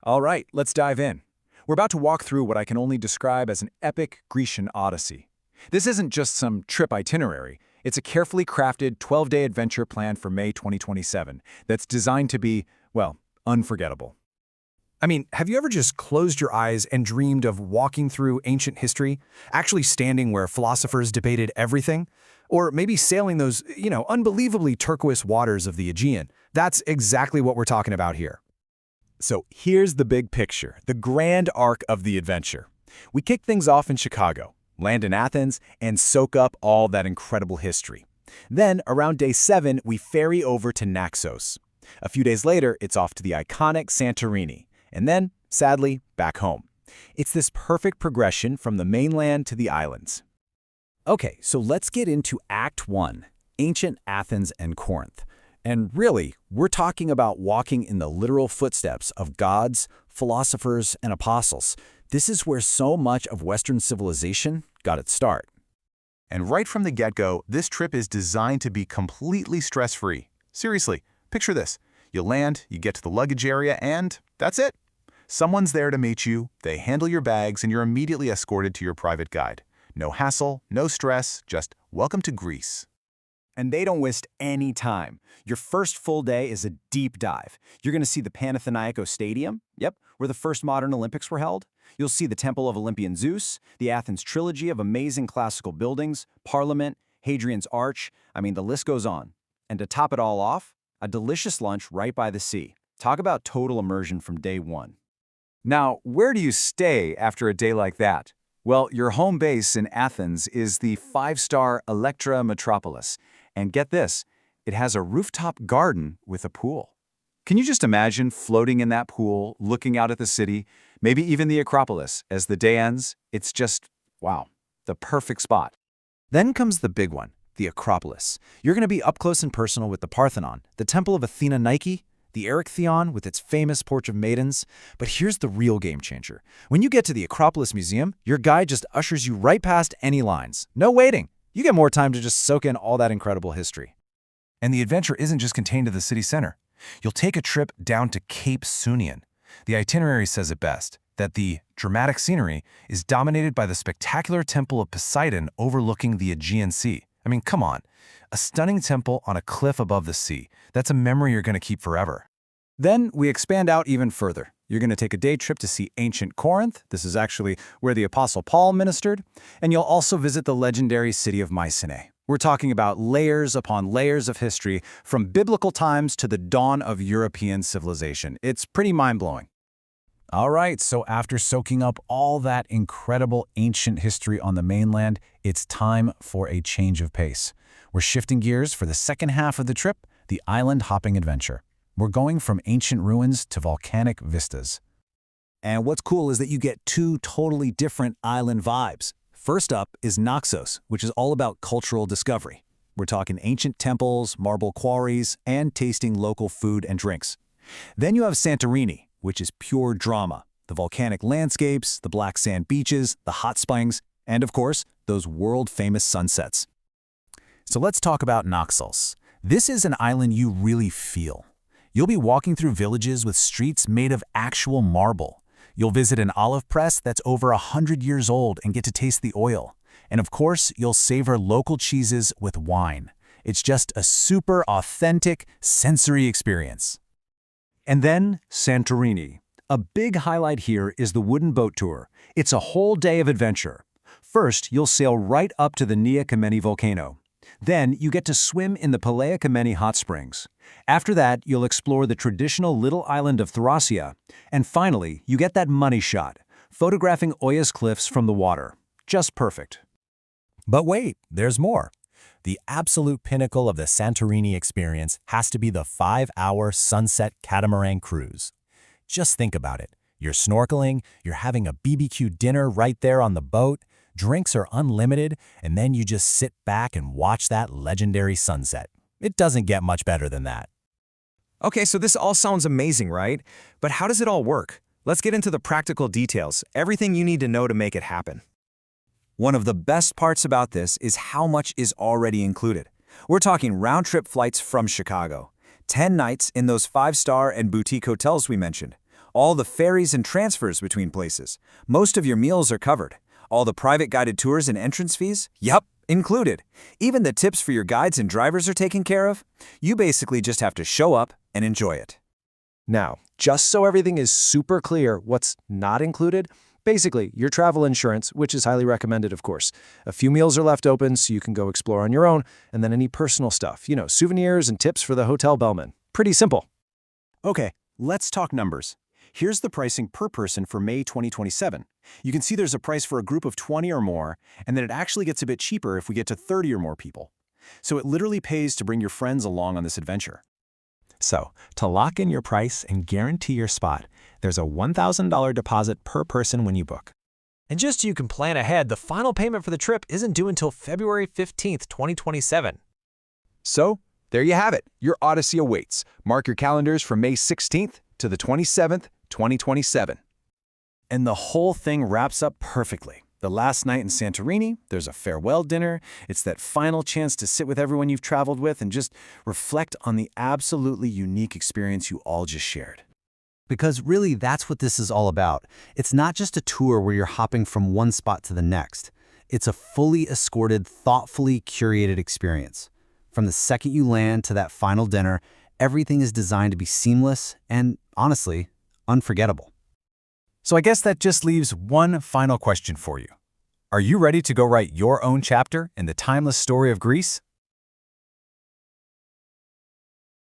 All right, let's dive in. We're about to walk through what I can only describe as an epic Grecian Odyssey. This isn't just some trip itinerary. It's a carefully crafted 12-day adventure plan for May 2027 that's designed to be, well, unforgettable. I mean, have you ever just closed your eyes and dreamed of walking through ancient history, actually standing where philosophers debated everything? Or maybe sailing those, unbelievably turquoise waters of the Aegean? That's exactly what we're talking about here. So here's the big picture, the grand arc of the adventure. We kick things off in Chicago, land in Athens, and soak up all that incredible history. Then, around day 7, we ferry over to Naxos. A few days later, it's off to the iconic Santorini. And then, sadly, back home. It's this perfect progression from the mainland to the islands. Okay, so let's get into Act 1, Ancient Athens and Corinth. And really, we're talking about walking in the literal footsteps of gods, philosophers, and apostles. This is where so much of Western civilization got its start. And right from the get-go, this trip is designed to be completely stress-free. Seriously, picture this. You land, you get to the luggage area, and that's it. Someone's there to meet you, they handle your bags, and you're immediately escorted to your private guide. No hassle, no stress, just welcome to Greece. And they don't waste any time. Your first full day is a deep dive. You're going to see the Panathinaikos Stadium, where the first modern Olympics were held. You'll see the Temple of Olympian Zeus, the Athens trilogy of amazing classical buildings, Parliament, Hadrian's Arch. The list goes on. And to top it all off, a delicious lunch right by the sea. Talk about total immersion from day 1. Now, where do you stay after a day like that? Well, your home base in Athens is the 5-star Electra Metropolis. And get this, it has a rooftop garden with a pool. Can you just imagine floating in that pool, looking out at the city, maybe even the Acropolis? As the day ends, it's just, wow, the perfect spot. Then comes the big one, the Acropolis. You're going to be up close and personal with the Parthenon, the Temple of Athena Nike, the Erechtheion with its famous Porch of Maidens. But here's the real game changer. When you get to the Acropolis Museum, your guide just ushers you right past any lines. No waiting. You get more time to just soak in all that incredible history. And the adventure isn't just contained to the city center. You'll take a trip down to Cape Sunion. The itinerary says it best, that the dramatic scenery is dominated by the spectacular Temple of Poseidon overlooking the Aegean Sea. Come on. A stunning temple on a cliff above the sea. That's a memory you're going to keep forever. Then we expand out even further. You're going to take a day trip to see ancient Corinth. This is actually where the Apostle Paul ministered. And you'll also visit the legendary city of Mycenae. We're talking about layers upon layers of history from biblical times to the dawn of European civilization. It's pretty mind-blowing. All right, so after soaking up all that incredible ancient history on the mainland, it's time for a change of pace. We're shifting gears for the second half of the trip, the island-hopping adventure. We're going from ancient ruins to volcanic vistas. And what's cool is that you get 2 totally different island vibes. First up is Naxos, which is all about cultural discovery. We're talking ancient temples, marble quarries, and tasting local food and drinks. Then you have Santorini, which is pure drama. The volcanic landscapes, the black sand beaches, the hot springs, and of course, those world-famous sunsets. So let's talk about Naxos. This is an island you really feel. You'll be walking through villages with streets made of actual marble. You'll visit an olive press that's over 100 years old and get to taste the oil. And of course, you'll savor local cheeses with wine. It's just a super authentic sensory experience. And then Santorini. A big highlight here is the wooden boat tour. It's a whole day of adventure. First, you'll sail right up to the Nea Kameni volcano. Then you get to swim in the Pelea Kameni hot springs. After that, you'll explore the traditional little island of Thracia. And finally, you get that money shot, photographing Oya's cliffs from the water. Just perfect. But wait, there's more. The absolute pinnacle of the Santorini experience has to be the 5-hour sunset catamaran cruise. Just think about it. You're snorkeling, you're having a BBQ dinner right there on the boat, drinks are unlimited, and then you just sit back and watch that legendary sunset. It doesn't get much better than that. Okay, so this all sounds amazing, right? But how does it all work? Let's get into the practical details, everything you need to know to make it happen. One of the best parts about this is how much is already included. We're talking round-trip flights from Chicago, 10 nights in those 5-star and boutique hotels we mentioned, All the ferries and transfers between places. Most of your meals are covered. All the private guided tours and entrance fees? Yup, included. Even the tips for your guides and drivers are taken care of. You basically just have to show up and enjoy it. Now, just so everything is super clear, what's not included? Basically, your travel insurance, which is highly recommended, of course. A few meals are left open so you can go explore on your own, and then any personal stuff, souvenirs and tips for the hotel bellman. Pretty simple. Okay, let's talk numbers. Here's the pricing per person for May 2027. You can see there's a price for a group of 20 or more, and then it actually gets a bit cheaper if we get to 30 or more people. So it literally pays to bring your friends along on this adventure. So, to lock in your price and guarantee your spot, there's a $1,000 deposit per person when you book. And just so you can plan ahead, the final payment for the trip isn't due until February 15th, 2027. So, there you have it. Your Odyssey awaits. Mark your calendars from May 16th to the 27th, 2027. And the whole thing wraps up perfectly. The last night in Santorini, there's a farewell dinner. It's that final chance to sit with everyone you've traveled with and just reflect on the absolutely unique experience you all just shared. Because really, that's what this is all about. It's not just a tour where you're hopping from one spot to the next. It's a fully escorted, thoughtfully curated experience. From the second you land to that final dinner, everything is designed to be seamless and, honestly, unforgettable. So I guess that just leaves one final question for you. Are you ready to go write your own chapter in the timeless story of Greece?